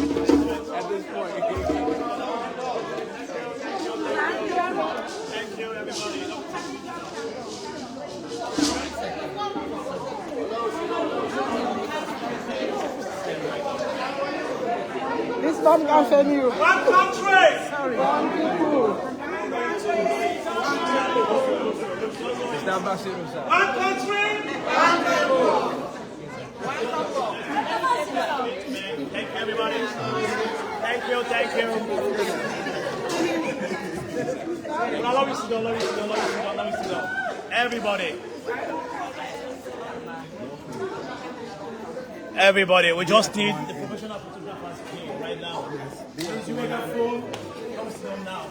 At this point. Thank you, everybody. This one can send you. One country. Sorry. One people. It's not about shit inside. One country. One people. Thank you, everybody. Thank you, thank you. Well, let me sit down, let me sit down, let me sit down, let me sit down. Everybody. Everybody, we just need the professional photographers here right now. Since you make a phone, come sit down now.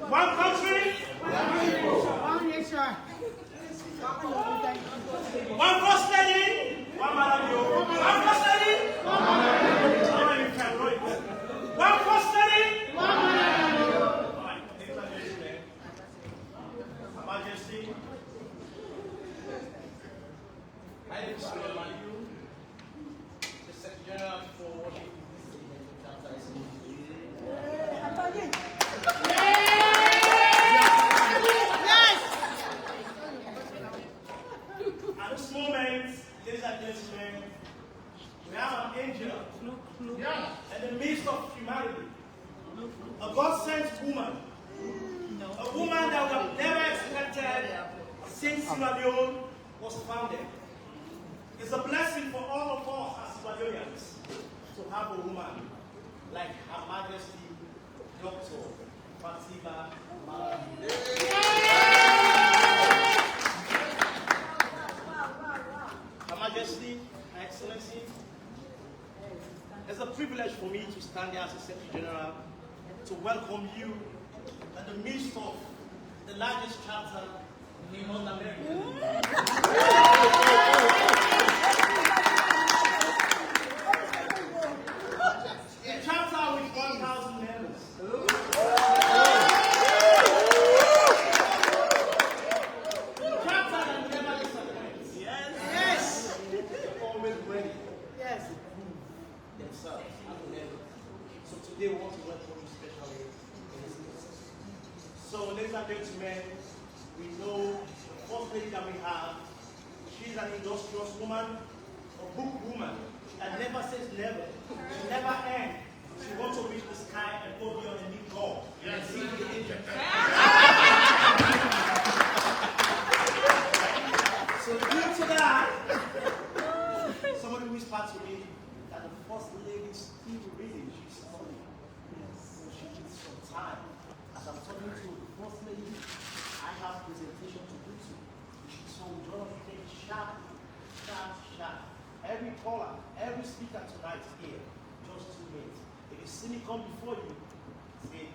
One country. One nation. One first lady. One madam. One first lady. One madam. One first lady. One madam. All right. Her Majesty. My name is Leone, the Secretary General for Washington. At this moment, ladies and gentlemen, we have an angel in the midst of humanity, a God-sent woman, a woman that we have never expected since Leone was founded. It's a blessing for all of us as Leoneans to have a woman like Her Majesty Dr. Fatima Malami. Her Majesty, Her Excellency, it's a privilege for me to stand here as a Secretary General to welcome you in the midst of the largest chapter in North America. A chapter with 1,000 members. Chapter that never disappoints. Yes. They're always ready. Yes. Themselves. So today we want to welcome you specially in this meeting. So ladies and gentlemen, we know the first lady that we have, she's an industrious woman, a book woman, that never says never. She never ends. She wants to reach the sky and go beyond and meet God. Yes. And see the angels. So due to that, somebody whispered to me that the first lady is still reading. She's studying. So she needs some time. As I'm talking to the first lady, I have presentation to do too. So we don't take sharp. Every caller, every speaker tonight is here. Just 2 minutes. If you see me come before you, see.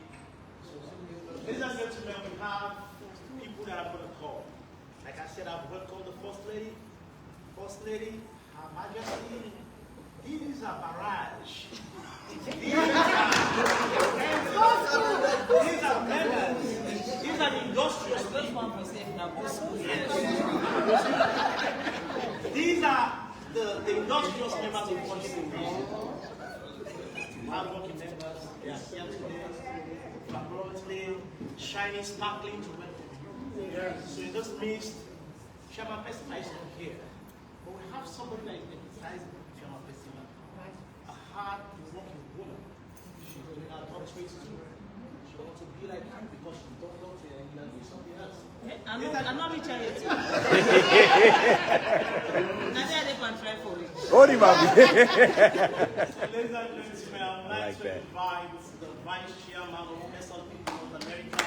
Ladies and gentlemen, we have people that I'm going to call. Like I said, I've welcomed the First Lady. First Lady, Her Majesty. These are barrage. These are members. These are industrious people. These are the industrious members of Washington. Hardworking members, they are here today, flamboyantly, shining, sparkling to welcome you. So in this midst, Chairman Pesima is not here. But we have somebody that is emphasizing Chairman Pesima. A hard-working woman. She's doing our top 22. She wants to be like her because she don't go to England with something else. I'm not rich yet. Hold him up. So ladies and gentlemen, I would like to invite the Vice Chairman of SLP North America.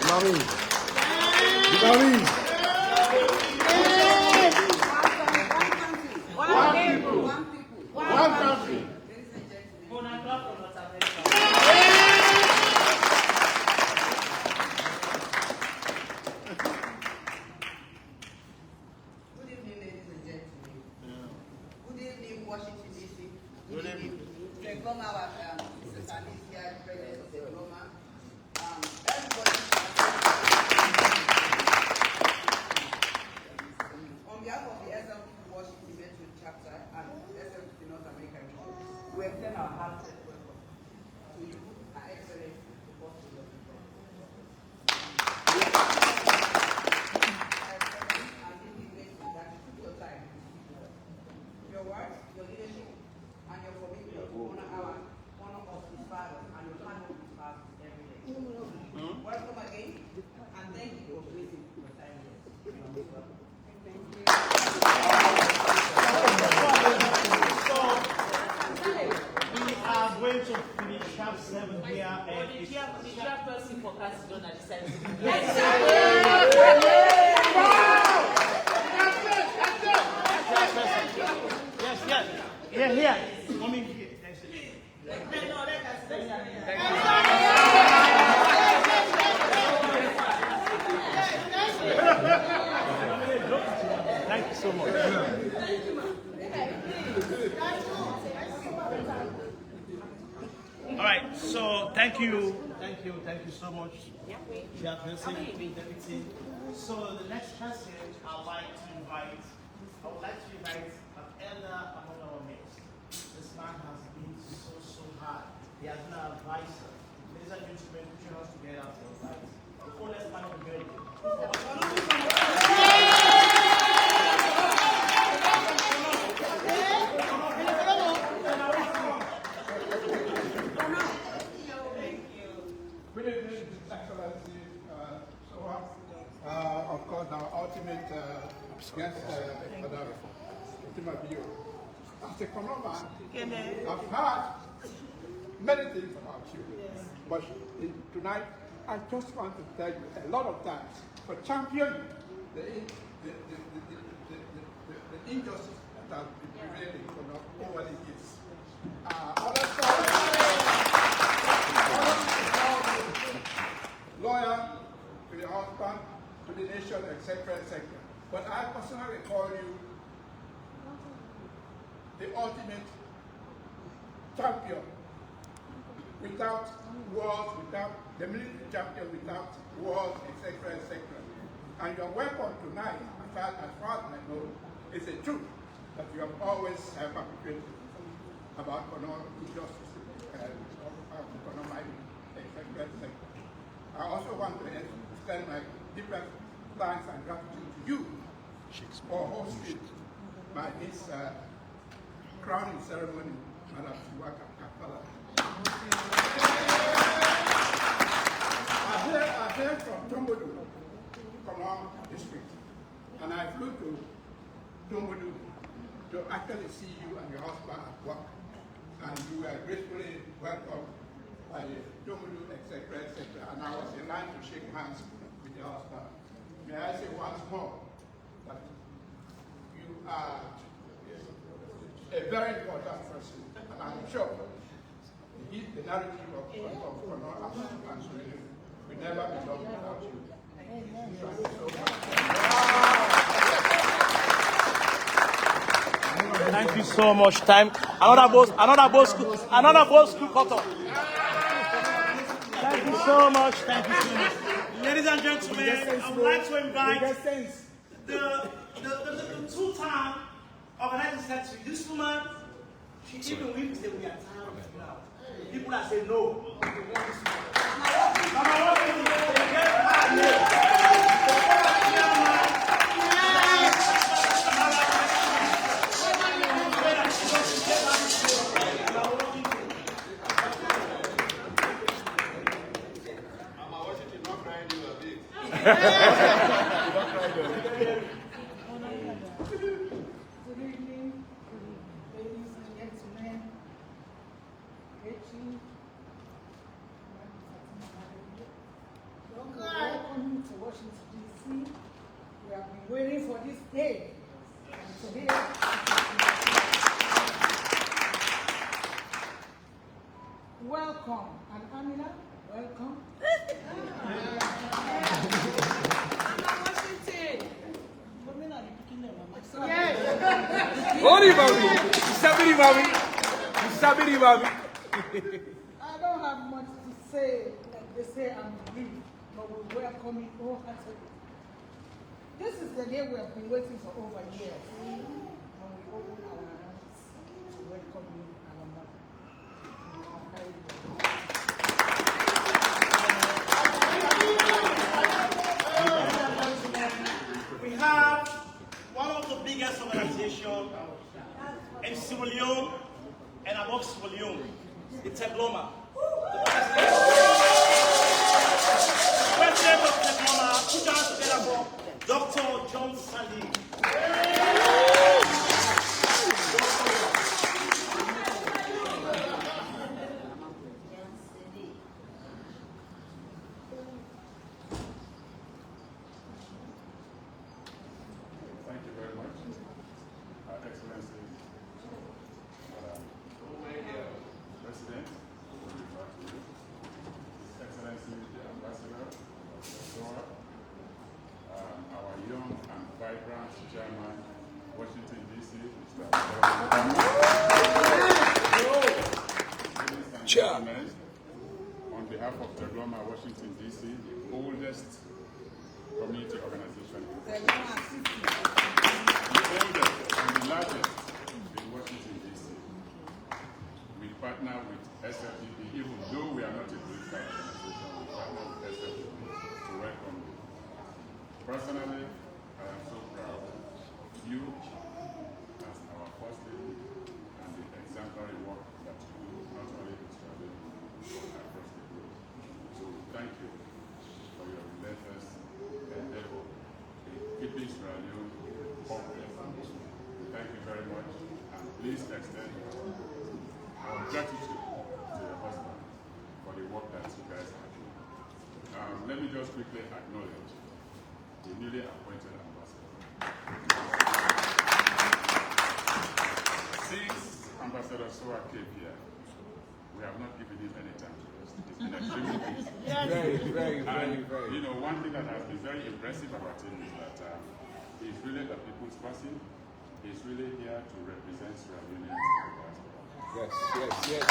Mommy. Mommy. One people. One country. Washington, D.C. Good evening. The Gloma, Sister Alicia, President of the Gloma. Everybody. Here. Come in here. Thank you so much. All right, so thank you so much. Chairperson, Deputy. So the next person I would like to invite an elder among our midst. This man has been so hard. He has been an advisor. Ladies and gentlemen, put your hands together for advice. Before let's man of the building. Good evening, His Excellency. Of course, our ultimate guest, Madam 𝐸. As a Konoman, I've heard many things about you. But tonight, I just want to tell you a lot of times for championing the injustice that has been prevailing over the years. Loyal to the husband, to the nation, etc., etc. But I personally call you the ultimate champion. Without wars, without the military champion, without wars, etc., etc. And your weapon tonight, as far as I know, is the truth that you have always perpetrated about injustice, economic, etc., etc. I also want to extend my deepest thanks and gratitude to you for hosting this crowning ceremony, Madam 𝐸. I hail from Tombodu, Komong district, and I flew to Tombodu to actually see you and your husband at work, and you were gracefully welcomed by Tombodu, etc., etc., and I was in line to shake hands with your husband. May I say once more that you are a very important person, and I'm sure the narrative of Konoha and Sweden will never be done without you. Thank you so much. Thank you so much. Time. Another boss school cut off. Thank you so much. Thank you so much. Ladies and gentlemen, I would like to invite the two-time organizing secretary. This woman, she even weeps that we are tired of it now. People that say no. Welcome to Washington, D.C. We have been waiting for this day. And today, welcome. And Amina, welcome. Ori mami, sabiri mami, sabiri mami. I don't have much to say, like they say I'm leaving, but we welcome you wholeheartedly. This is the day we have been waiting for over years. And we open our hands to welcome you, our mother. We have one of the biggest organizations in Sierra Leone and above Sierra Leone, the 𝐶𝐞𝐫. The president of 𝐶𝐞𝐫, put your hands together for Dr. John Sandy. vibrant chairman, Washington, D.C., Mr. Ladies and gentlemen, on behalf of Tegloma, Washington, D.C., the oldest community organization, the oldest and the largest in Washington, D.C., we partner with SFDP, even though we are not a political organization, we partner with SFDP to welcome you. Personally, I am so proud of you as our first lady and the exemplary work that you do, not only in Australia, but across the globe. So thank you for your relentless endeavor in keeping Sierra Leone popular. Thank you very much, and please extend our gratitude to your husband for the work that you guys are doing. Let me just quickly acknowledge the newly appointed ambassador. Since Ambassador Soa came here, we have not given him any time to rest. He's been extremely busy. Very. You know, one thing that has been very impressive about him is that he's really a people's person. He's really here to represent Sierra Leoneans in the diaspora. Yes.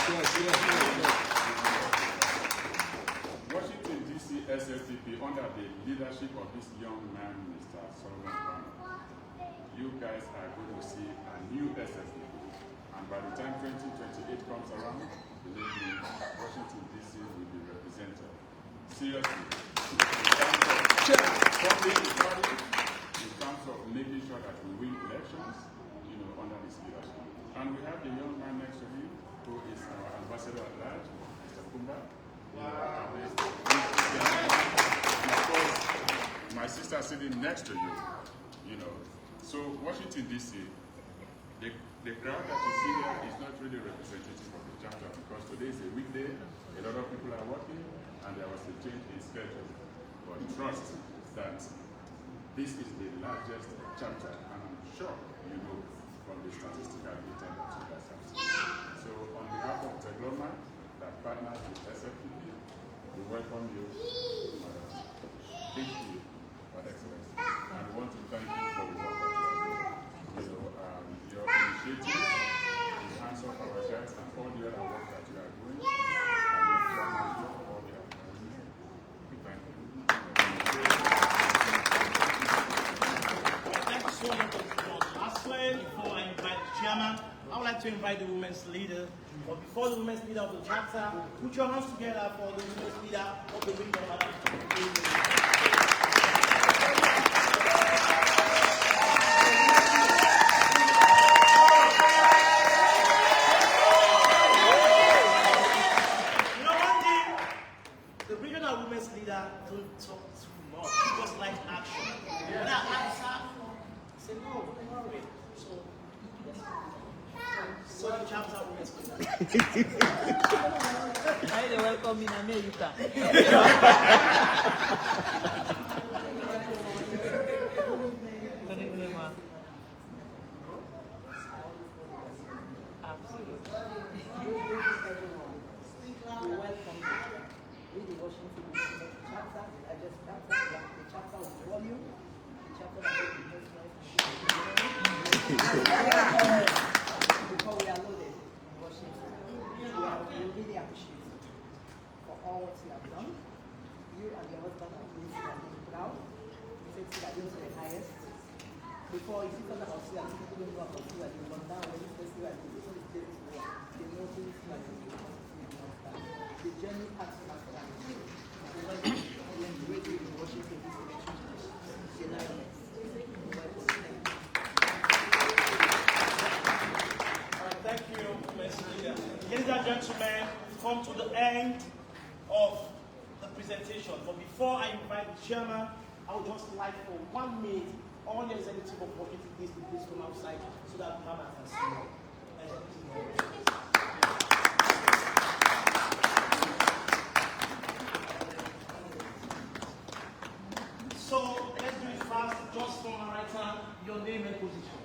Washington, D.C. SFDP, under the leadership of this young man, Mr. Solomon Banner, you guys are going to see a new SFDP. And by the time 2028 comes around, believe me, Washington, D.C. will be represented. Seriously. In terms of making sure that we win elections, you know, under his leadership. And we have the young man next to him, who is our ambassador at large, Mr. 𝐶𝐞𝐫. And of course, my sister sitting next to you, you know. So Washington, D.C., the crowd that you see here is not really representative of the chapter because today is a weekday, a lot of people are working, and there was a change in schedule. But trust that this is the largest chapter, and I'm sure you know from the statistical data that you guys have seen. So on behalf of Tegloma, that partners with SFDP, we welcome you, Madam. Thank you, Your Excellency. And we want to thank you for the work that you do. You know, your initiative in hands of our guys and all the other work that you are doing. And we thank you for all the advices. Thank you. Thank you so much for last way. Before I invite the chairman, I would like to invite the women's leader. But before the women's leader of the chapter, put your hands together for the women's leader of the Ring of Madam. You know one thing? The regional women's leader don't talk too much. She just like action. When I ask her, say no, don't worry. So the chapter women's leader. Why they welcome me in America? Before we are loaded, Washington, we really appreciate you for all what you have done. You and your husband have made Sierra Leone proud. You said Sierra Leone to the highest. Before, if you talk about Sierra Leone, people don't know about Sierra Leone, but now when you say Sierra Leone, before the place is war, they know who is Sierra Leone. The journey has to have that. The way you in Washington, this election, the Leoneans. Thank you, Mr. Leader. Ladies and gentlemen, we've come to the end of the presentation. But before I invite the chairman, I would just like for 1 minute, all the executive of Washington DC to please come outside so that we can see you. So let's do it fast. Just from my right hand, your name and position.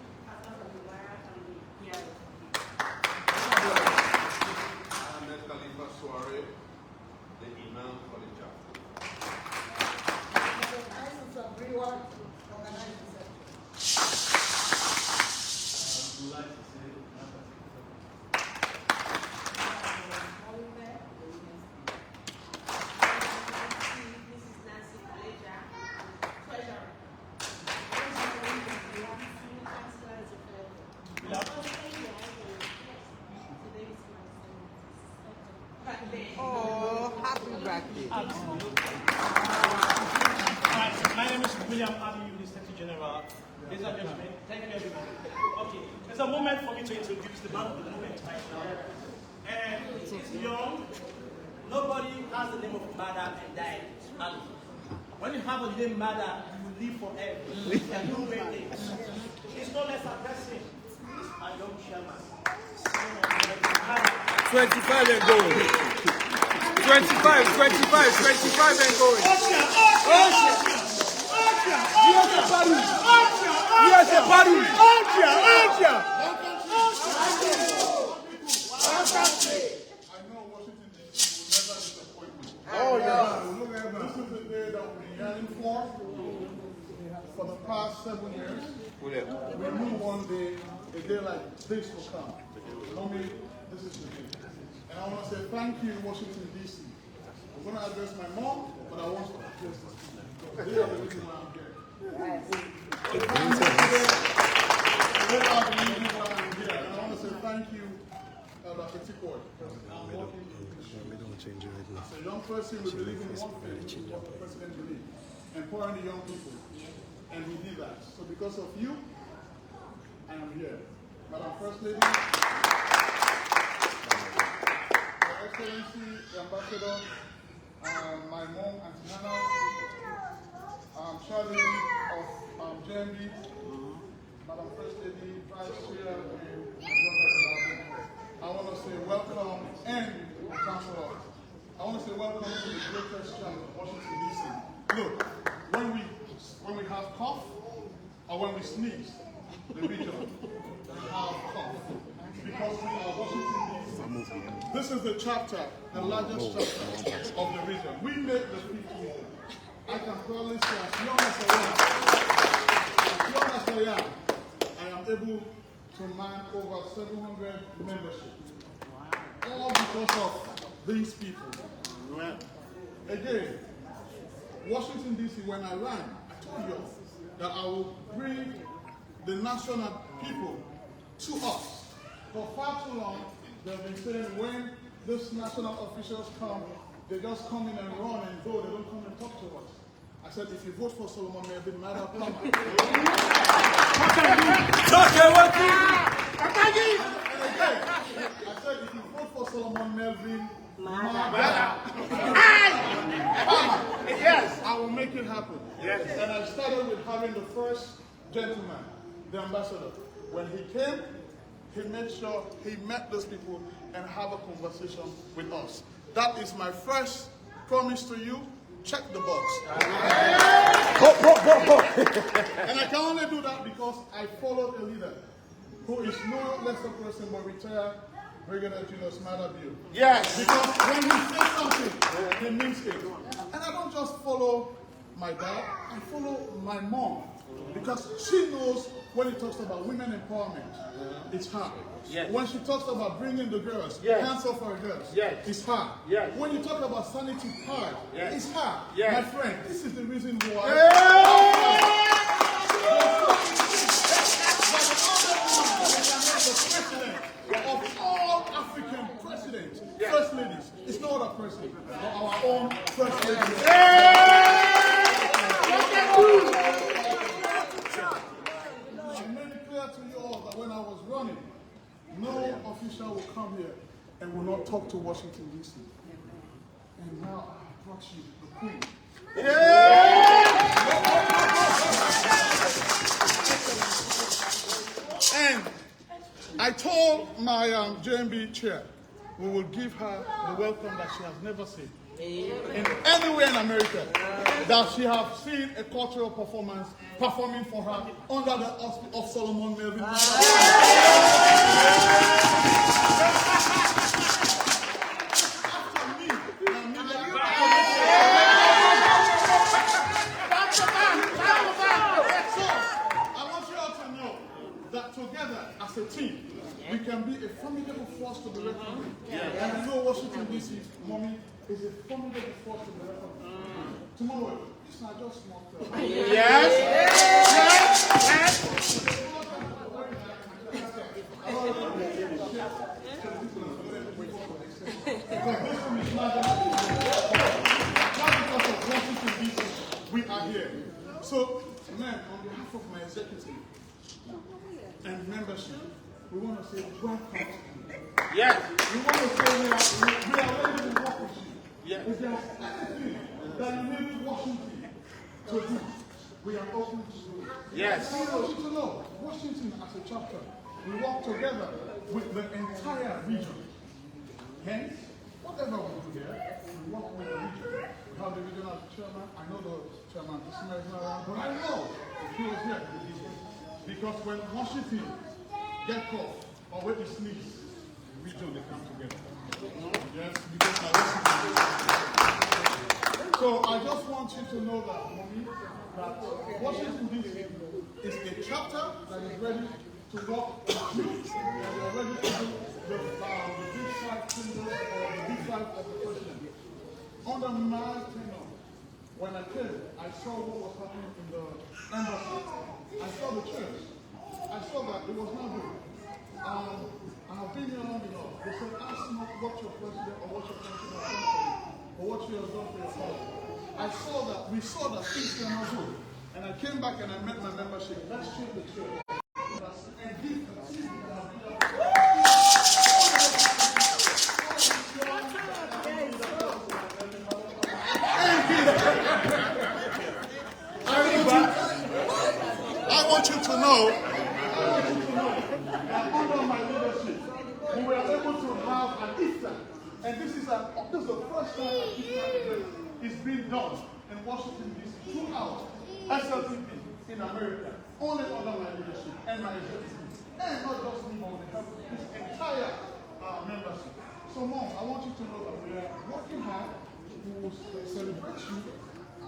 The Imam for the chapter. I'm having you, the Secretary General. Ladies and gentlemen, thank you everybody. Okay, it's a moment for me to introduce the man of the moment right now. And he's young. Nobody has the name of mother and died. And when you have a name mother, you live forever. And no great things. It's no less aggressive. I don't share my 25 and going. 25 and going. Oh, yeah. This is the day that we've been yearning for the past 7 years. We knew one day, a day like this will come. Mommy, this is the day. And I want to say thank you, Washington, D.C. I'm going to address my mom, but I want to address the people. They are the reason why I'm here. They are the reason why I'm here. And I want to say thank you, Dr. 𝐇𝐞𝐫, because I'm working as a young person, we believe in one thing, which is what the president believes, empowering the young people. And we did that. So because of you, I am here. Madam First Lady, Your Excellency, the Ambassador, my mom, Auntie Hannah, Charlie of JMB, Madam First Lady, Vice Chair, and I want to say welcome, and Chancellor. I want to say welcome to the greatest chapter of Washington, D.C. Look, when we have cough, or when we sneeze, the region, we have cough. Because we are Washington, D.C. This is the chapter, the largest chapter of the region. We make the 5th region. I can probably say, as young as I am able to man over 700 memberships. All because of these people. Again, Washington, D.C., when I ran, I told you that I will bring the national people to us. For far too long, they've been saying when these national officials come, they just come in and run and go, they don't come and talk to us. I said, if you vote for Solomon Melvin, Mada, come. I said, if you vote for Solomon Melvin, yes, I will make it happen. Yes. And I started with having the first gentleman, the ambassador. When he came, he made sure he met those people and have a conversation with us. That is my first promise to you. Check the box. And I can only do that because I followed a leader who is no less a person but retired Brigadier General 𝐷. Yes. Because when he says something, he means it. And I don't just follow my dad, I follow my mom. Because she knows when he talks about women empowerment, it's her. Yes. When she talks about bringing the girls, hands off for girls, it's her. Yes. When you talk about sanity part, it's her. Yes. My friend, this is the reason why. Of all African presidents, first ladies, it's no other person but our own first lady. I made it clear to you all that when I was running, no official will come here and will not talk to Washington, D.C. And now I brought you the Queen. And I told my JMB chair, we will give her the welcome that she has never seen in anywhere in America, that she has seen a cultural performance performing for her under the auspices of Solomon Melvin. As a team, we can be a formidable force to be reckoned with. And I know Washington, D.C., mommy, is a formidable force to be reckoned with. Tomorrow, it's not just small stuff. We are here. So Man, on behalf of my executive and membership, we want to say welcome. Yes. We want to say we are ready to work with you. Yes. If there's anything that you need Washington to do, we are open to do it. Yes. I want you to know, Washington as a chapter, we work together with the entire region. Hence, whatever we do here, we work with the region. We have the regional chairman. I know the chairman is not around, but I know he was here. Because when Washington gets caught or when it sneezes, the region they come together. Yes, because now Washington. So I just want you to know that, mommy, that Washington DC is a chapter that is ready to work with you, and we are ready to do the big five symbols or the big five of the president. Under my tenure, when I came, I saw what was happening in the embassy. I saw the church. I saw that it was not good. I have been here long enough. They said, ask not what your president or what your country has done for you, or what you have done for your family. We saw that things were not good. And I came back and I met my membership. Let's change the church. And give I want you to know that under my leadership, we were able to have an Easter. And this is the first time that Easter is being done in Washington, D.C. throughout SLTP in America, only under my leadership and my executive. And not just me, but the help of this entire membership. So, Mom, I want you to know that we are working hard to celebrate you.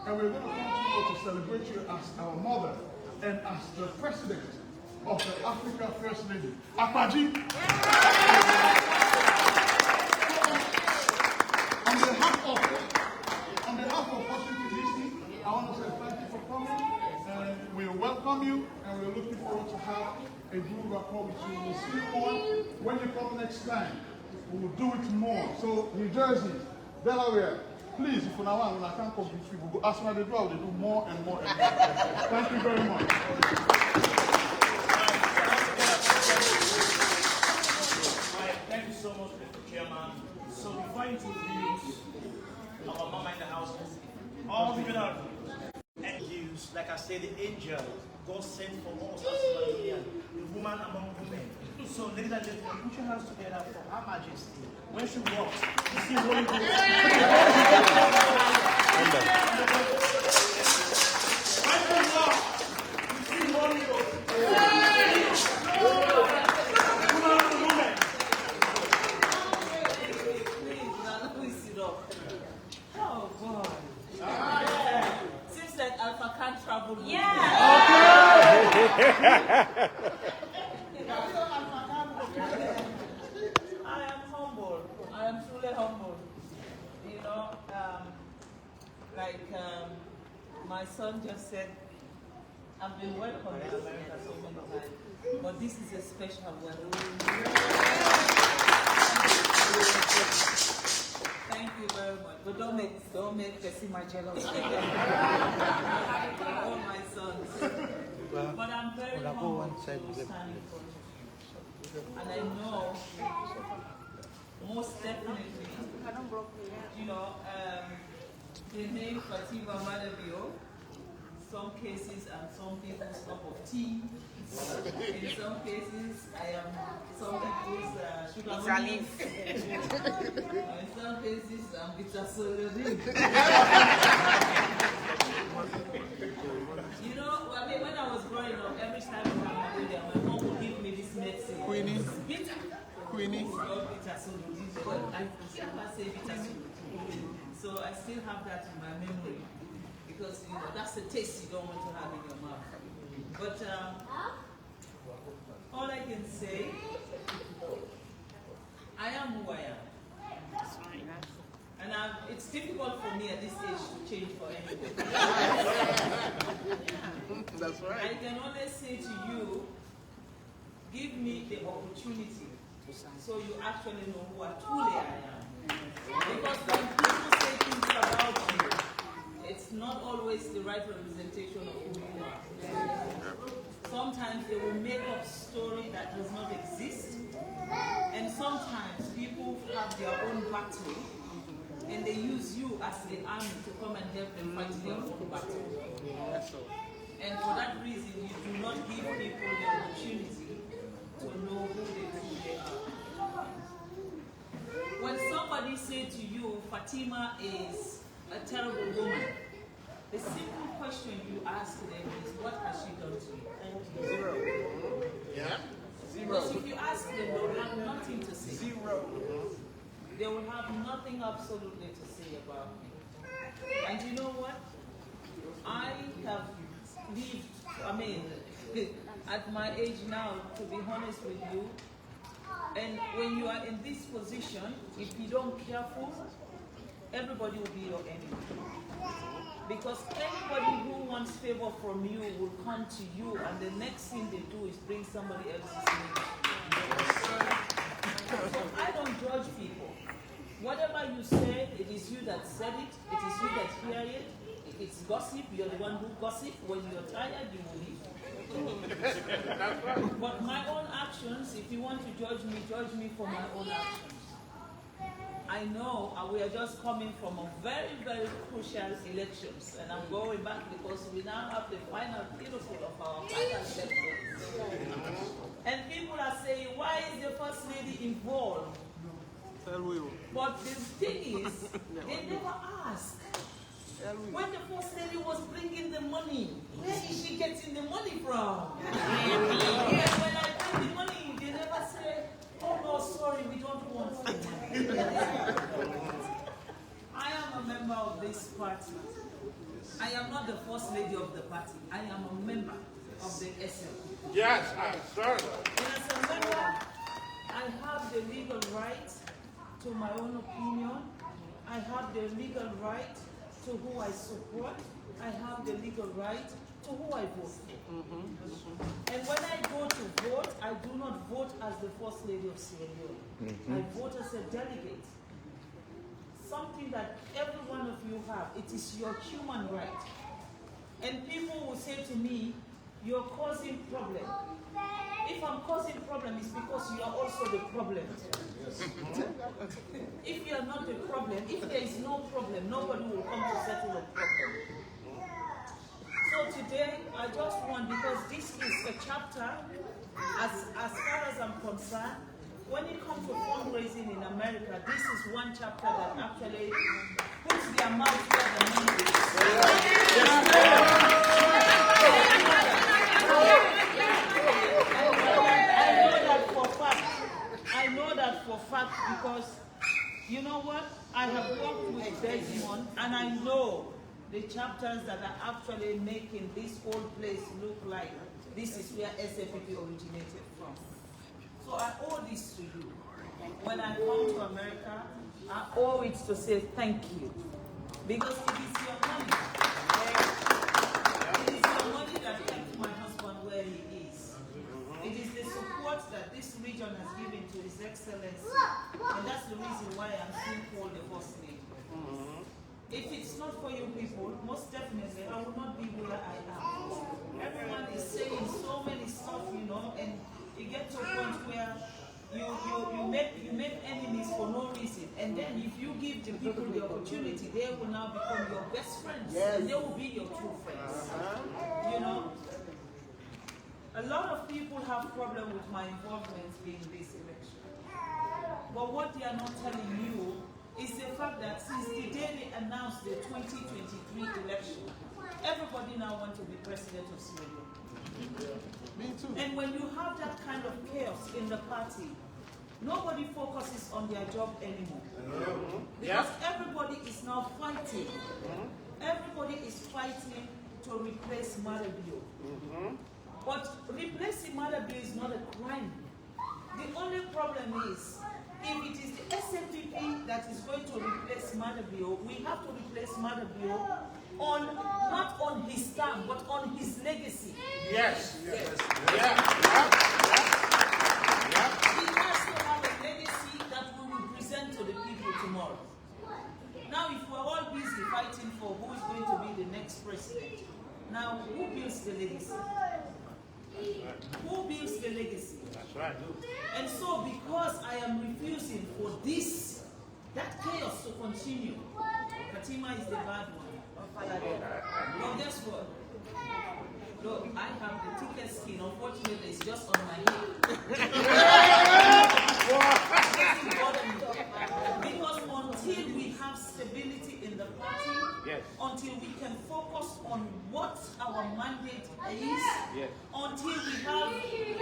And we're going to continue to celebrate you as our mother and as the president of the Africa First Lady. Akpaji. On behalf of Washington, D.C., I want to say thank you for coming. And we welcome you, and we're looking forward to have a good rapport with you. We'll see you on when you come next time. We will do it more. So, New Jersey, Delaware, please, if you now want, I can't come with people, go ask me they do, they do more and more and more. Thank you very much. Thank you so much, Mr. Chairman. So before I introduce our mama in the house, all the good angels, like I said, the angel God sent for us as Leoneans, the woman among women. So ladies and gentlemen, put your hands together for Her Majesty. When she walks, you see Holy Ghost. When she walks, you see Holy Ghost. Oh boy. Seems like Alpha can't travel. Yeah. I am humble. I am truly humble. You know, my son just said, I've been welcome in America so many times, but this is a special welcome. Thank you very much. But don't make Pessima jealous. All my sons. But I'm very humbled to stand in front of you. And I know, most definitely, you know, the name Fatima Madabio, some cases I'm some people's cup of tea. In some cases, I am some people's sugar honey. In some cases, I'm bitter solution. You know, I mean, when I was growing up, every time I was there, my mom would give me this medicine. Queenie. Bitter. Queenie. Bitter solution. But I still have say bitter solution. So I still have that in my memory. Because, you know, that's the taste you don't want to have in your mouth. But all I can say, I am who I am. And it's difficult for me at this age to change for anyone. That's right. I can only say to you, give me the opportunity so you actually know who truly I am. Because when people say things about you, it's not always the right representation of who you are. Sometimes they will make up a story that does not exist, and sometimes people have their own battle, and they use you as the army to come and help them fight their own battle. And for that reason, you do not give people the opportunity to know who they are. When somebody says to you, Fatima is a terrible woman, the simple question you ask them is, what has she done to you? Zero. Yeah? Zero. Because if you ask them, they will have nothing to say. Zero. They will have nothing absolutely to say about me. And you know what? I have lived, at my age now, to be honest with you, and when you are in this position, if you don't be careful, everybody will be your enemy. Because anybody who wants favor from you will come to you, and the next thing they do is bring somebody else's name. So I don't judge people. Whatever you say, it is you that said it, it is you that hear it. If it's gossip, you're the one who gossip. When you're tired, you will leave. But my own actions, if you want to judge me for my own actions. I know we are just coming from a very, very crucial elections, and I'm going back because we now have the final pinnacle of our final elections. And people are saying, why is the First Lady involved? But the thing is, they never ask. When the First Lady was bringing the money, where is she getting the money from? And when I bring the money, they never say, oh no, sorry, we don't want it. I am a member of this party. I am not the First Lady of the party. I am a member of the SL. Yes, sir. And as a member, I have the legal right to my own opinion. I have the legal right to who I support. I have the legal right to who I vote for. And when I go to vote, I do not vote as the First Lady of Sierra Leone. I vote as a delegate. Something that every one of you have. It is your human right. And people will say to me, you're causing problem. If I'm causing problem, it's because you are also the problem. If you are not the problem, if there is no problem, nobody will come to settle a problem. So today, I just want, because this is a chapter, as far as I'm concerned, when it comes to fundraising in America, this is one chapter that actually puts their mouth where the money is. I know that for fact because, you know what, I have worked with Desmond and I know the chapters that are actually making this whole place look like this is where SFPP originated from. So I owe this to you. When I come to America, I owe it to say thank you. Because it is your money. It is your money that kept my husband where he is. It is the support that this region has given to His Excellency. And that's the reason why I'm still called the First Lady. If it's not for you people, most definitely I will not be where I am. Everyone is saying so many stuff, you know, and you get to a point where you make enemies for no reason. And then if you give the people the opportunity, they will now become your best friends. Yes. And they will be your true friends. You know? A lot of people have problem with my involvement in this election. But what they are not telling you is the fact that since the day they announced the 2023 election, everybody now wants to be president of Sierra Leone. Me too. And when you have that kind of chaos in the party, nobody focuses on their job anymore. Because everybody is now fighting. Everybody is fighting to replace Malabio. But replacing Malabio is not a crime. The only problem is, if it is the SNPP that is going to replace Malabio, we have to replace Malabio on, not on his term, but on his legacy. Yes. Yes. Yeah. He has to have a legacy that we will present to the people tomorrow. Now, if we're all busy fighting for who is going to be right. And so because I am refusing for this, that chaos to continue, Fatima is the bad one. Well, guess what? Look, I have the thickest skin. Unfortunately, it's just on my head. Because until we have stability in the party, Yes. until we can focus on what our mandate is, Yes. until we have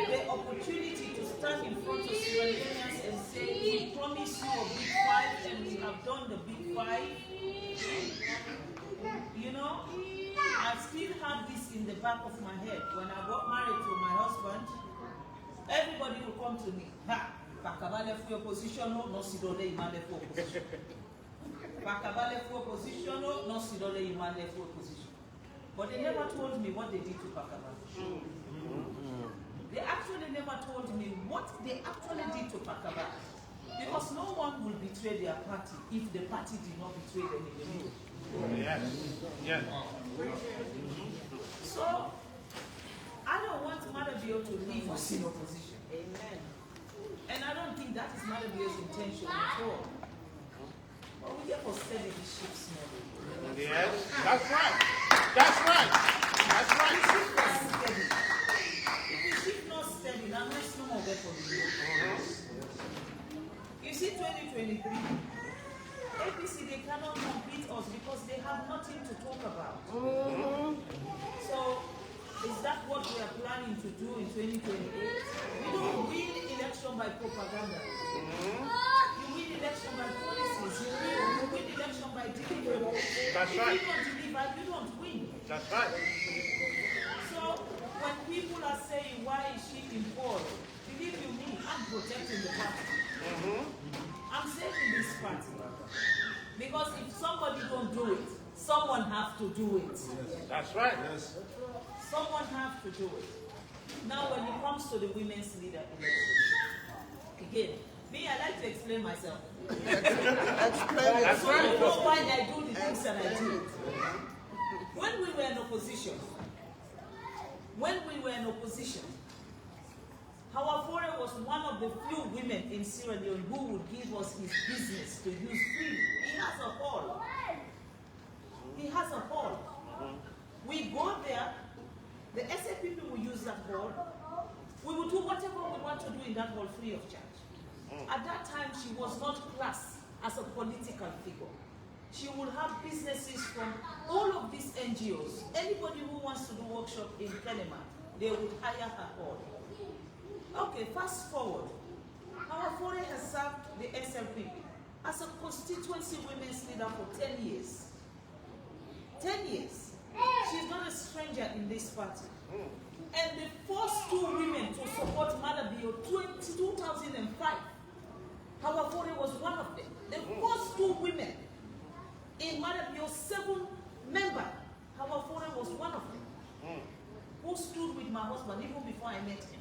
the opportunity to stand in front of Leoneans and say, we promise you a big five, and we have done the big five. You know, I still have this in the back of my head. When I got married to my husband, everybody will come to me. Ha! Pakabale for opposition, no sidole imande for opposition. Pakabale for opposition, no sidole imande for opposition. But they never told me what they did to Pakabale. They actually never told me what they actually did to Pakabale. Because no one will betray their party if the party did not betray them in the middle. Yes. Yes. So, I don't want Madabio to leave us in opposition. Amen. And I don't think that is Madabio's intention at all. But we therefore steady the ship's model. Yes. That's right. That's right. That's If right. the ship not steady, if the ship not steady, then there's no more there for the road. You see, 2023, APC, they cannot compete us because they have nothing to talk about. So, is that what we are planning to do in 2028? We don't win election by propaganda. You win election by policies. You win election by delivery. That's if right. you don't deliver, you don't win. That's right. So, when people are saying, why is she in Paul? Believe you me, I'm protecting the party. I'm saving this party. Because if somebody don't do it, someone have to do it. That's right. Yes. Someone have to do it. Now when it comes to the women's leader election, again, me, I like to explain myself. That's So you know why I do the things that I do. When we were in opposition, Hawafore was one of the few women in Sierra Leone who would give us his business to use freely. He has a hall. He has a hall. We go there, the SA people will use that hall. We will do whatever we want to do in that hall free of charge. At that time, she was not classed as a political figure. She will have businesses from all of these NGOs. Anybody who wants to do workshop in Kenema, they would hire her hall. Okay, fast forward. Hawafore has served the SLPP as a constituency women's leader for 10 years. 10 years. She's not a stranger in this party. And the first two women to support Madabio 2005, Hawafore was one of them. The first two women in Madabio's 7-member, Hawafore was one of them. Who stood with my husband even before I met him.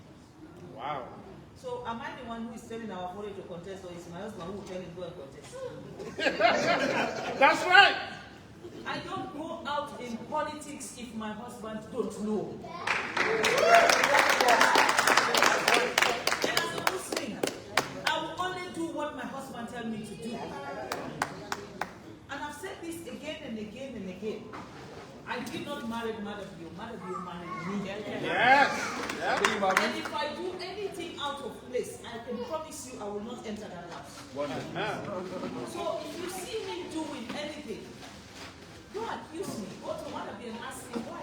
Wow. So am I the one who is telling Hawafore to contest, or is my husband who will tell him go and contest? That's right. I don't go out in politics if my husband don't know. And as a Muslim, I will only do what my husband tells me to do. And I've said this again and again and again. I did not marry Madabio. Madabio married me. Yes. And if I do anything out of place, I can promise you I will not enter that house. So if you see me doing anything, don't accuse me. Go to Madabio and ask me why.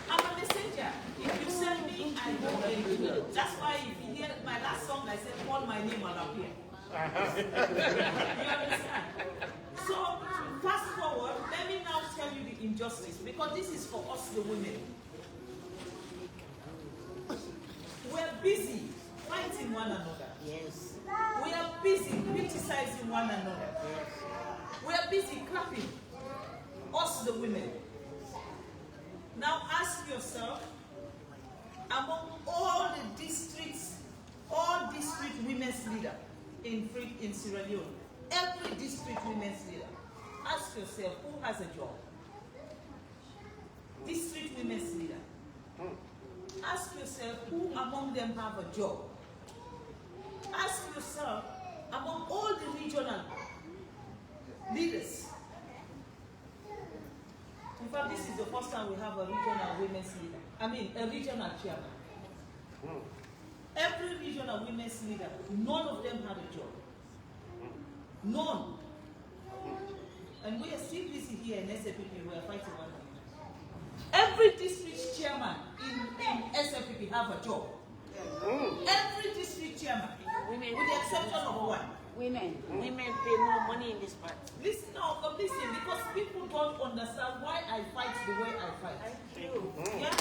I'm a messenger. If you send me, I go and do it. That's why if you hear my last song, I said, call my name, I'll appear. You understand? So, fast forward, let me now tell you the injustice, because this is for us, the women. We're busy fighting one another. Yes. We are busy criticizing one another. We are busy clapping, us the women. Now ask yourself, among all the districts, all district women's leaders in Sierra Leone, every district women's leader, ask yourself, who has a job? District women's leader. Ask yourself. yourself, who among them have a job? Ask yourself, among all the regional leaders. In fact, this is the first time we have a regional women's leader. I mean, a regional chairman. Every regional women's leader, none of them had a job. None. And we are still busy here in SFPP, we are fighting one another. Every district chairman in SFPP have a job. Every district chairman, with the exception of one. Women pay more money in this part. Listen, because people don't understand why I fight the way I fight. Yeah?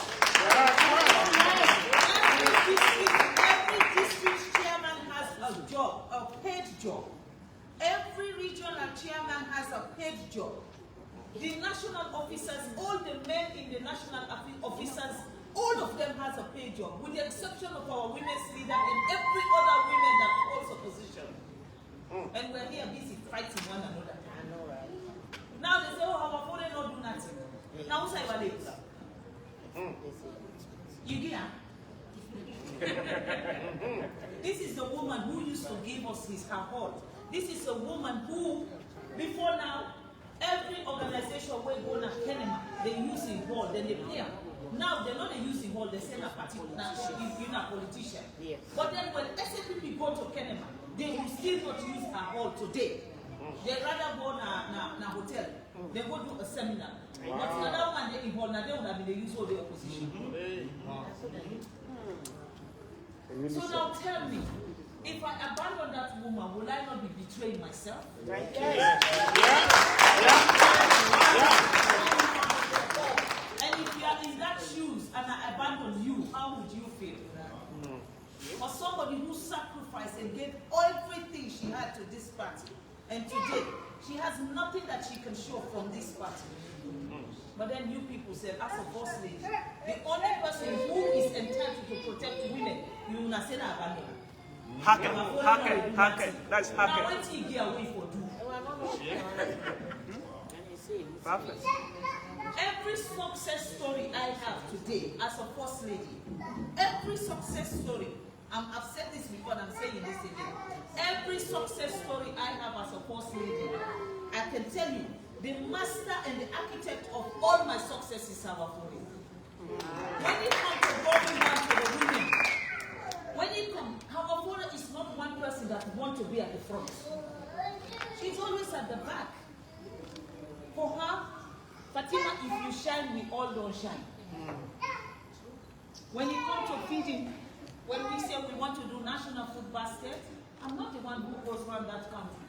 Every district chairman has a job, a paid job. Every regional chairman has a paid job. The national officers, all the men in the national officers, all of them has a paid job, with the exception of our women's leader and every other women that holds a position. And we're here busy fighting one another. I know, right? Now they say, oh, our foreign not do nothing. Now who's I You get This is the woman who used to give us her heart. This is a woman who, before now, every organization where go to Kenema, they use in hall, then they pay. Now they're not using hall, they send a party. Now you're a politician. Yes. But then when SFPP go to Kenema, they will still not use a hall today. They rather go na hotel. They go to a seminar. Wow. But another one they in hall, now they will have been use all the opposition. So now tell me, if I abandon that woman, will I not be betraying myself? Right. Yes. And if you are in that shoes and I abandon you, how would you feel? For somebody who sacrificed and gave everything she had to this party, and today she has nothing that she can show from this party. But then you people said, as a boss lady, the only person who is entitled to protect women, you will not say that abandon. Hacken. That's hacken. Now wait till you get away for do. Every success story I have today as a first lady, every success story, I've said this before and I'm saying this again. Every success story I have as a first lady, I can tell you, the master and the architect of all my success is our women. When it comes to going down to the women, when it comes, Hawafora is not one person that wants to be at the front. She's always at the back. For her, Fatima, if you shine, we all don't shine. When it comes to feeding, when we say we want to do national food basket, I'm not the one who goes around that country.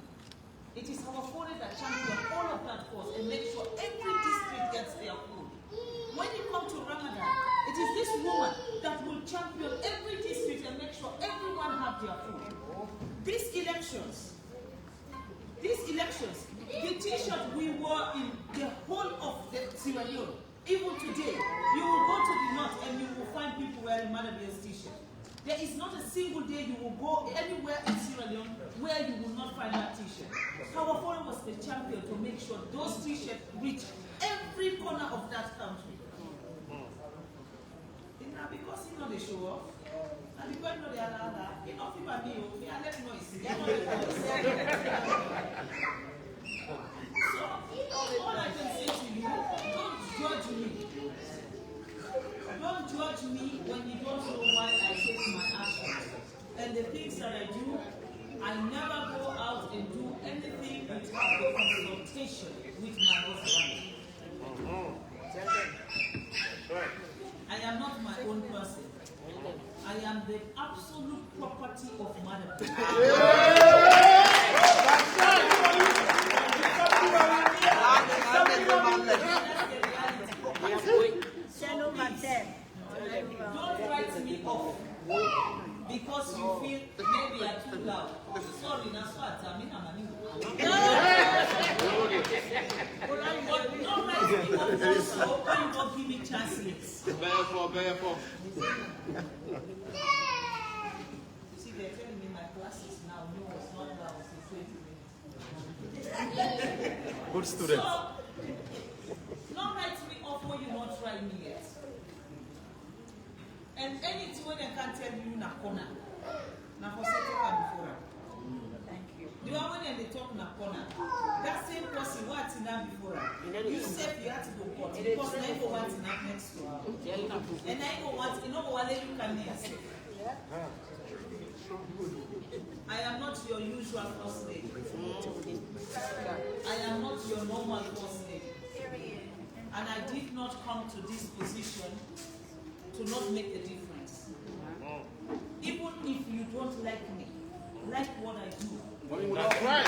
It is our foreign that champion all of that cause and make sure every district gets their food. When it comes to Ramadan, it is this woman that will champion every district and make sure everyone have their food. These elections, the t-shirt we wore in the whole of the Sierra Leone, even today, you will go to the north and you will find people wearing Madabia's t-shirt. There is not a single day you will go anywhere in Sierra Leone where you will not find that t-shirt. Our foreign was the champion to make sure those t-shirts reach every corner of that country. Now because you know they show off, and because you know they are not, you know people are me, they are less noise. So all I can say to you, don't judge me. Don't judge me when you don't know why I take my actions. And the things that I do, I never go out and do anything without the consultation with my husband. I am not my own person. I am the absolute property of Mother. Don't write me off because you feel maybe I'm too loud. Sorry, that's what I mean. But don't write me off also when you don't give me chances. Therefore. You see, they're telling me my classes now. No, it's not now. It's 20 minutes. Good student. So, don't write me off when you won't try me yet. And anything when they can't tell you na corner. Na for second before. Thank you. You know when they talk na corner, that same person what's in that before. You said you had to go court because now you want in that next door. And now you want you know what you can say. I am not your usual first lady. I am not your normal first lady. And I did not come to this position to not make a difference. Even if you don't like me, like what I do. That's right.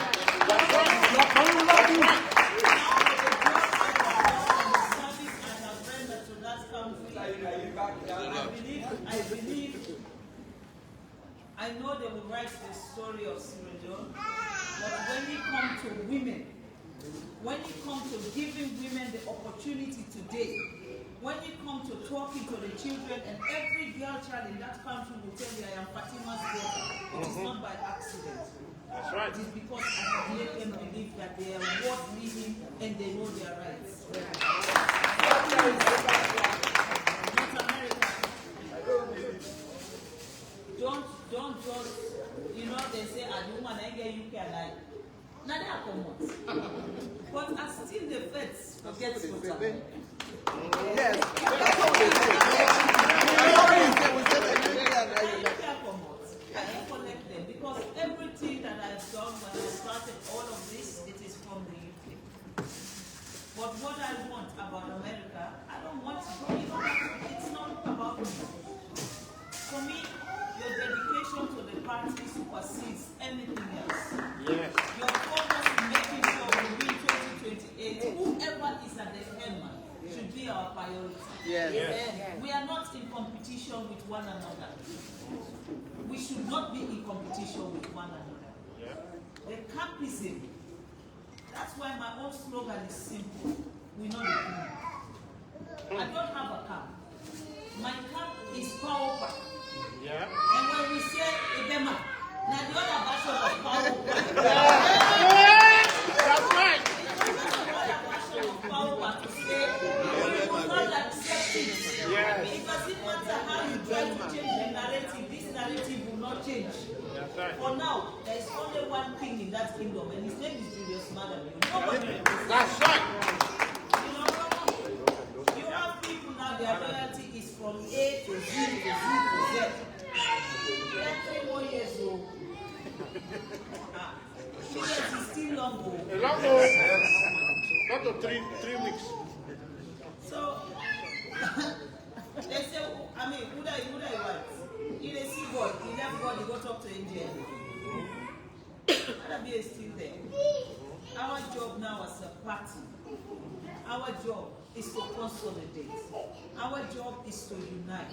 I know they will write the story of 𝐶𝐲, but when it comes to women, when it comes to giving women the opportunity today, when it comes to talking to the children, and every girl child in that country will tell you I am Fatima's daughter, it is not by accident. That's right. It is because I have made them believe that they are worth living and they know their rights. Not America. Don't just, you know, they say, a woman, I get UK alive. Now they are common. But I still the vets forget to tell them. Yes. I collect them because everything that I've done when I started all of this, it is from the UK. But what I want about America, I don't want to, it's not about me. For me, your dedication to the party supersedes anything else. Yes. Your focus in making sure we win 2028, whoever is at the helm should be our priority. Yes. We are not in competition with one another. We should not be in competition with one another. The campism, that's why my own slogan is simple. We know the thing. I don't have a camp. My camp is power. Yeah. And when we say Idema, now the other version of power. That's right. Power to say we will not accept it. Yes. It doesn't matter how you try to change the narrative, this narrative will not change. That's right. For now, there is only one king in that kingdom, and his name is Julius Madam. Nobody. That's right. You have people now, their loyalty is from A to Z to Z to Z. They are 3 more years old. Yes, it's still long old. Long not to 3 weeks. So, they say, I mean, who do I want? He dey see God, he left God, he go talk to angel. That be still there. Our job now as a party, our job is to consolidate. Our job is to unite.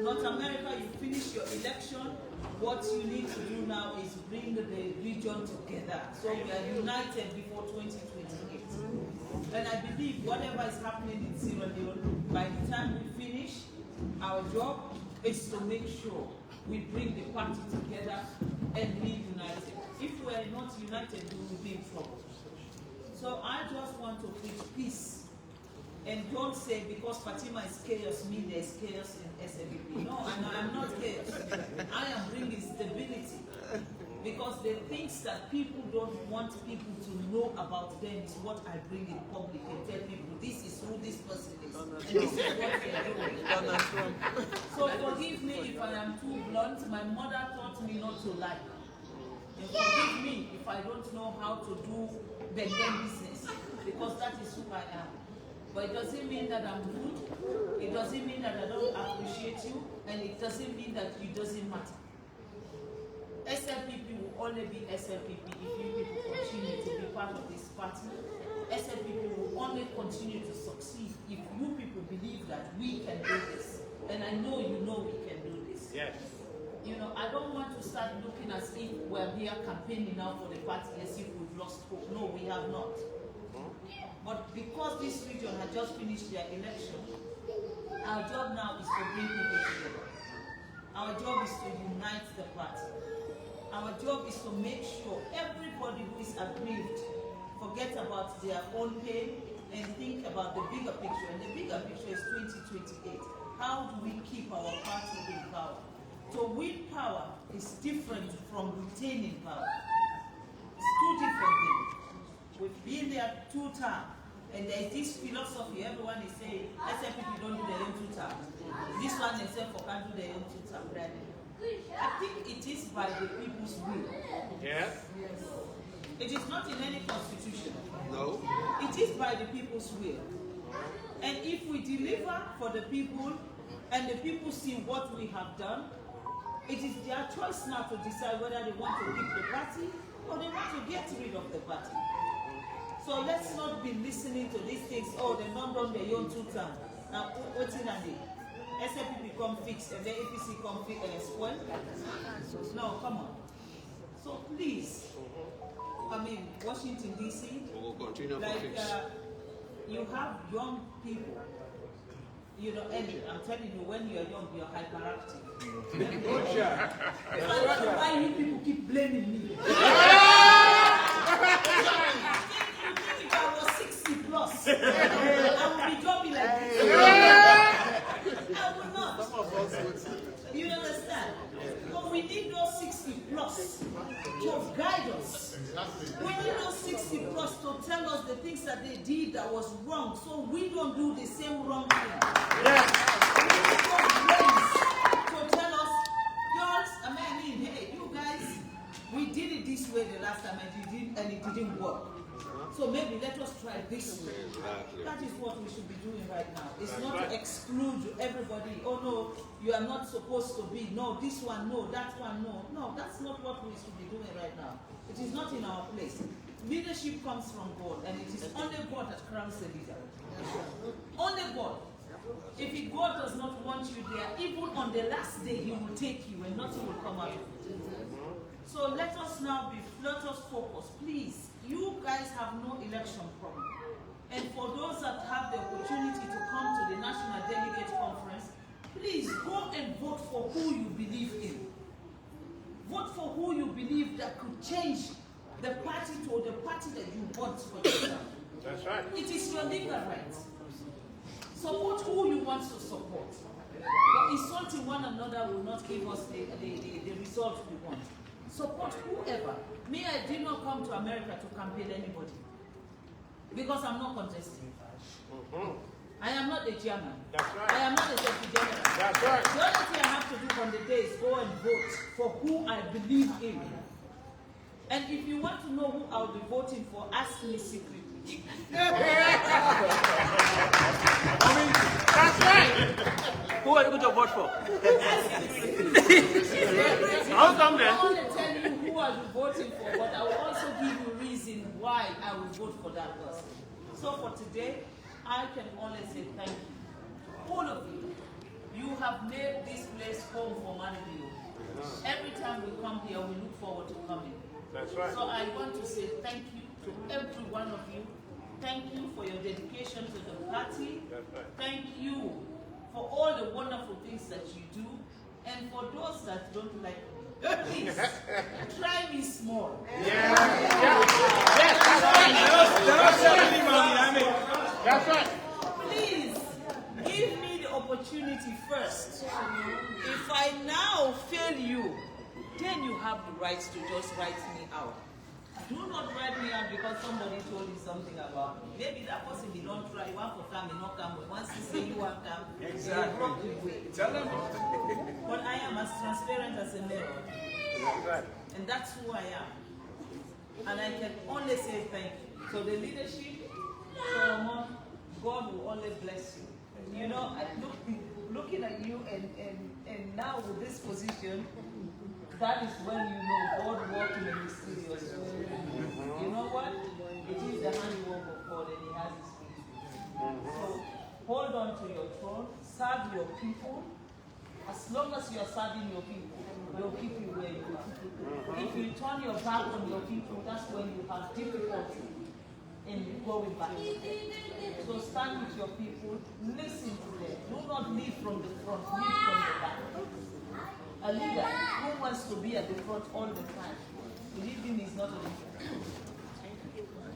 Not America, you finish your election. What you need to do now is bring the region together. So we are united before 2028. And I believe whatever is happening in Sierra Leone, by the time we finish, our job is to make sure we bring the party together and be united. If we are not united, we will be in trouble. So I just want to preach peace. And don't say because Fatima is chaos, mean there is chaos in SMBP. No, I'm not chaos. I am bringing stability. Because the things that people don't want people to know about them is what I bring in public and tell people this is who this person is. And this is what they are doing. So forgive me if I am too blunt. My mother taught me not to lie. And forgive me if I don't know how to do business. Because that is who I am. But it doesn't mean that I'm rude. It doesn't mean that I don't appreciate you. And it doesn't mean that you doesn't matter. SLPP will only be SLPP if you people continue to be part of this party. SLPP will only continue to succeed if you people believe that we can do this. And I know you know we can do this. Yes. You know, I don't want to start looking as if we're here campaigning now for the party as if we've lost hope. No, we have not. But because this region had just finished their election, our job now is to bring people together. Our job is to unite the party. Our job is to make sure everybody who is aggrieved forget about their own pain and think about the bigger picture. And the bigger picture is 2028. how do we keep our party in power? To win power is different from retaining power. It's two different things. We've been there 2 terms, and there is this philosophy, everyone is saying, except if you don't do their own 2 terms. This one except for can't do their own 2 terms. I think it is by the people's will. Yes. It is not in any constitution. No. It is by the people's will. And if we deliver for the people, and the people see what we have done, it is their choice now to decide whether they want to keep the party or they want to get rid of the party. So let's not be listening to these things, oh, they don't done their own 2 terms. Now, what's in the SAP become fixed and then APC come spoiled? No, come on. So please, I mean, Washington, D.C., We'll continue like, to fix. you have young people, you know, and I'm telling you, when you're young, you're hyperactive. Why you people keep blaming me? You think if I was 60 plus, I would be jobbing like this. I would not. You understand? But we need those 60 plus to guide us. We need those 60 plus to tell us the things that they did that was wrong, so we don't do the same wrong thing. We need those brains to tell us, girls, I mean, hey, you guys, we did it this way the last time and it didn't work. So maybe let us try this way. That is what we should be doing right now. It's not to exclude everybody. Oh no, you are not supposed to be. No, this one, no, that one, no. No, that's not what we should be doing right now. It is not in our place. Leadership comes from God, and it is only God that crowns the leader. Only God. If God does not want you there, even on the last day, He will take you and nothing will come out of it. So let us focus, please. You guys have no election problem. And for those that have the opportunity to come to the National Delegate Conference, please go and vote for who you believe in. Vote for who you believe that could change the party to the party that you want for yourself. That's right. It is your legal right. Support who you want to support. But insulting one another will not give us the result we want. Support whoever. Me, I did not come to America to campaign anybody. Because I'm not contesting. I am not the chairman. That's right. I am not the secretary general. That's right. The only thing I have to do on the day is go and vote for who I believe in. And if you want to know who I'll be voting for, ask me secretly. That's right. Who are you going to vote for? How come then? I want to tell you who I'll be voting for, but I will also give you reason why I will vote for that person. So for today, I can only say thank you. All of you. You have made this place home for Manabio. Every time we come here, we look forward to coming. That's right. So I want to say thank you to every one of you. Thank you for your dedication to the party. That's right. Thank you for all the wonderful things that you do. And for those that don't like me, please, try me small. That's right. Please, give me the opportunity first. If I now fail you, then you have the right to just write me out. Do not write me out because somebody told you something about me. Maybe that person will not try. You want to come, you not come. Once you say you want to come, exactly. Tell them. But I am as transparent as a mirror. That's right. And that's who I am. And I can only say thank you. So the leadership, Solomon, God will always bless you. You know, looking at you and now with this position, that is when you know God working in mysterious ways. You know what? It is the handiwork of God and He has His spirit. So hold on to your throne, serve your people. As long as you are serving your people, they'll keep you where you are. If you turn your back on your people, that's when you have difficulty in going back. So stand with your people, listen to them. Do not lead from the front, lead from the back. A leader who wants to be at the front all the time, leading is not a leader.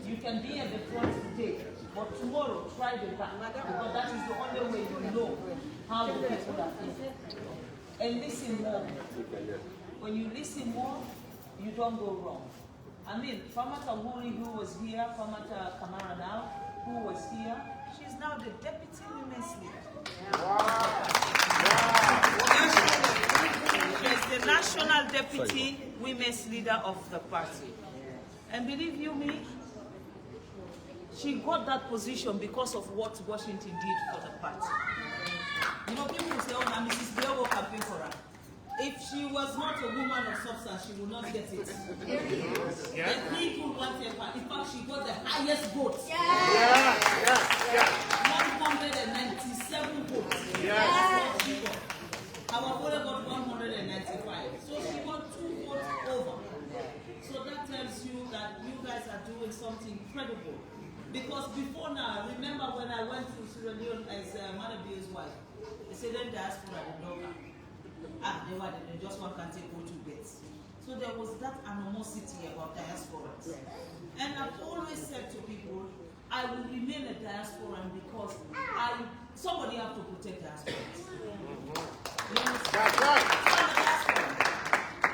You can be at the front today, but tomorrow try the back, because that is the only way you know how the people are feeling. And listen more. When you listen more, you don't go wrong. I mean, Famata Wuri, who was here, Famata Kamara now, who was here, she's now the deputy women's leader. She's the national deputy women's leader of the party. And believe you me, she got that position because of what Washington did for the party. You know, people will say, oh, now Mrs. Gliawo campaign for her. If she was not a woman of substance, she would not get it. The people wanted her. In fact, she got the highest votes. 197 votes. Our opponent got 195. So she got 2 votes over. So that tells you that you guys are doing something incredible. Because before now, remember when I went to Sierra Leone as Manabia's wife, they said then diaspora did not come. They just one can take 2 bets. So there was that animosity about diasporans. And I've always said to people, I will remain a diasporan because somebody have to protect diasporans. That's right.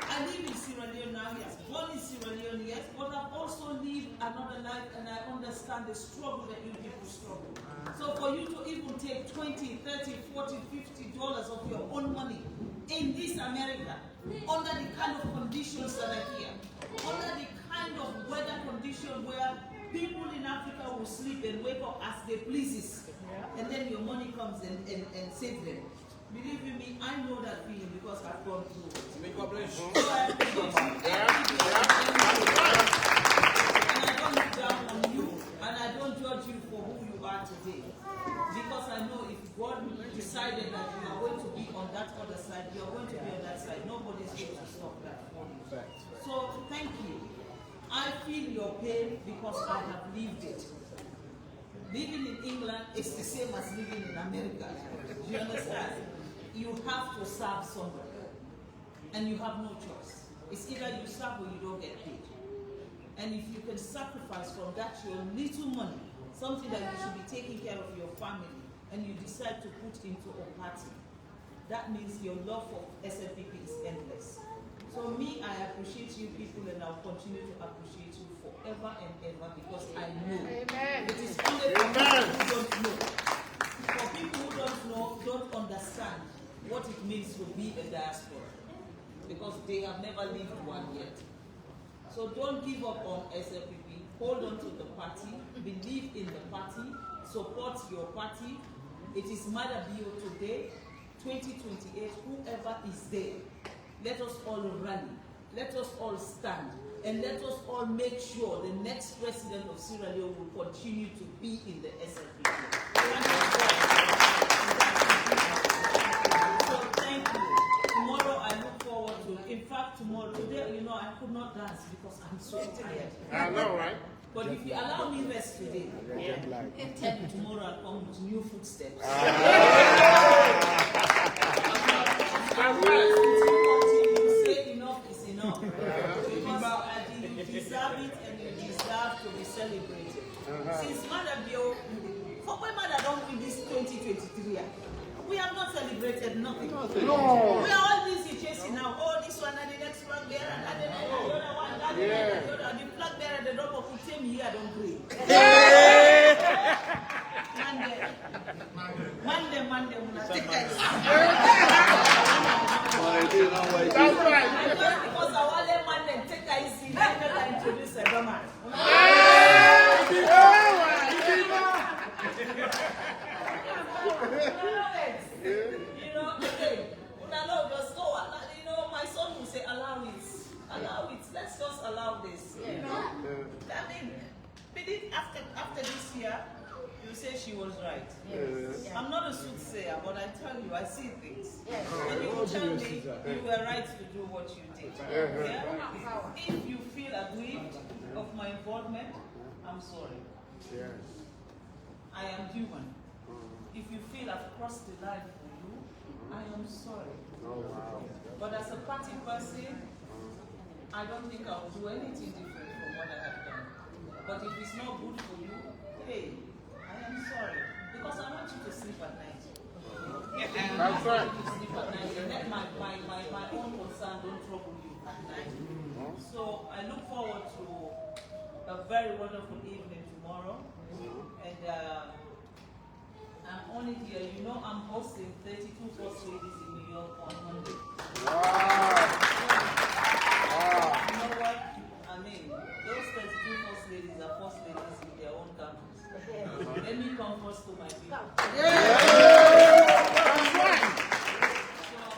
I live in Sierra Leone now, yes. Born in Sierra Leone, yes. But I've also lived another life and I understand the struggle that you people struggle. So for you to even take $20, $30, $40, $50 of your own money in this America, under the kind of conditions that are here, under the kind of weather condition where people in Africa will sleep and wake up as they pleases, and then your money comes and saves them. Believe you me, I know that feeling because I've gone through it. So I appreciate you. And I don't look down on you, and I don't judge you for who you are today. Because I know if God decided that you are going to be on that other side, you are going to be on that side. Nobody's going to stop that for you. So thank you. I feel your pain because I have lived it. Living in England is the same as living in America. Do you understand? You have to serve somebody. And you have no choice. It's either you serve or you don't get paid. And if you can sacrifice from that your little money, something that you should be taking care of your family, and you decide to put into a party, that means your love for SFPP is endless. So me, I appreciate you people, and I'll continue to appreciate you forever and ever because I know. Amen. It is only for people who don't know. For people who don't know, don't understand what it means to be a diaspora because they have never lived one yet. So don't give up on SFPP. Hold on to the party. Believe in the party. Support your party. It is Mother Bio today, 2028. Whoever is there, let us all rally. Let us all stand. And let us all make sure the next president of Sierra Leone will continue to be in the SFPP. So thank you. Tomorrow I look forward to, in fact tomorrow, today, you know, I could not dance because I'm so tired. I know, right? But if you allow me rest today, and tomorrow I'll come with new footsteps. You say enough is enough. Because you deserve it and you deserve to be celebrated. Since Mother Bio, for when Mother don't win this 2023, we have not celebrated nothing. No. We are all busy chasing now. Oh, this one and the next flag bearer, and the other one, and the other. The flag bearer, the drop of Kutem here, don't agree. Monday, when I take that. That's right. Because I want them Monday, take that easy, then I introduce a woman. You know, okay. My son will say, allow it. Let's just allow this. You know? I mean, after this year, you say she was right. Yes. I'm not a soothsayer, but I tell you, I see things. Yes. And you will tell me you were right to do what you did. Yeah? If you feel aggrieved of my involvement, I'm sorry. Yes. I am human. If you feel I've crossed the line for you, I am sorry. Oh, wow. But as a party person, I don't think I'll do anything different from what I have done. But if it's not good for you, hey, I am sorry. Because I want you to sleep at night. That's right. You sleep at night. And let my own concern don't trouble you at night. So I look forward to a very wonderful evening tomorrow. And I'm on it here. You know, I'm hosting 32 First Ladies in New York on Monday. You know what? I mean, those 32 First Ladies are First Ladies in their own countries. Let me come first to my people.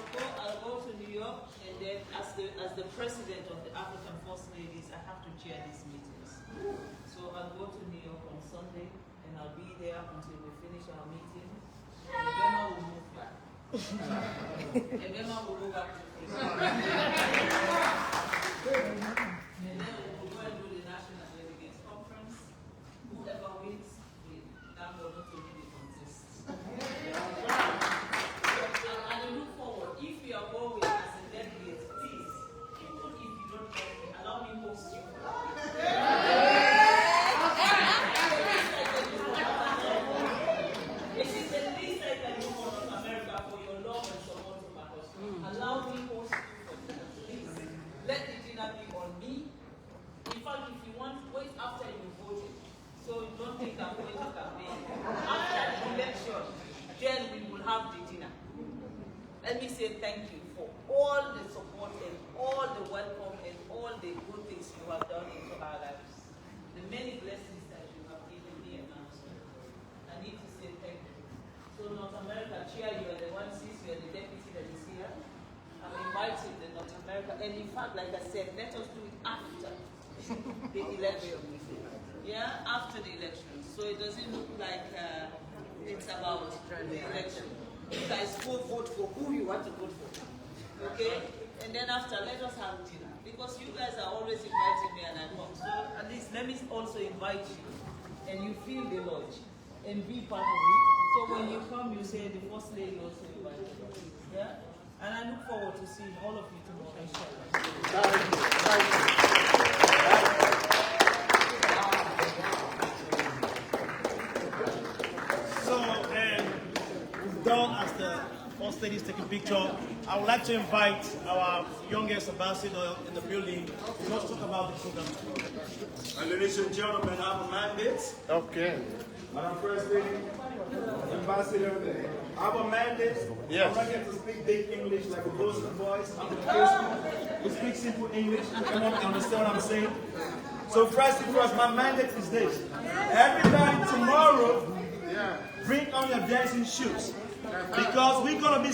So I'll go to New York, and then as the president of the African First Ladies, I have to chair these meetings. So I'll go to New York on Sunday, and I'll be there until we finish our meeting. And then I will move back. And then I will go back to and then we'll go and do the National Delegates Conference. Whoever wins, that will not only be contest. And I look forward, if you are going as a delegate, please, even if you don't get me, allow me to host you. It is the least I can do for North America for your love and support to my husband. Allow me to host you for that, please. Let the dinner be on me. In fact, if you want, wait after you voted. So you don't think I'm going to campaign. After the election, then we will have the dinner. Let me say thank you for all the support and all the welcome and all the good things you have done into our lives. The many blessings that you have given me and my husband. I need to say thank you. So North America, Chair, you are the one since you are the deputy that is here. I'm inviting the North America, and in fact, like I said, let us do it after the election. Yeah, after the election. So it doesn't look like it's about the election. You guys go vote for who you want to vote for. Okay? And then after, let us have dinner. Because you guys are always inviting me and I come. So at least let me also invite you. And you feel the lodge. And be part of it. So when you come, you say the First Lady also invited us. Yeah? And I look forward to seeing all of you tomorrow. So, we've done as the First Ladies taking picture. I would like to invite our youngest ambassador in the building to just talk about the program. Ladies and gentlemen, I have a mandate. Okay. Madam First Lady, Ambassador, I have a mandate. Yes. I'm not here to speak big English like a Boston voice. I'm the first one to speak simple English. Everyone understand what I'm saying? So first thing first, my mandate is this. Everybody tomorrow, bring on your dancing shoes. Because we're going to be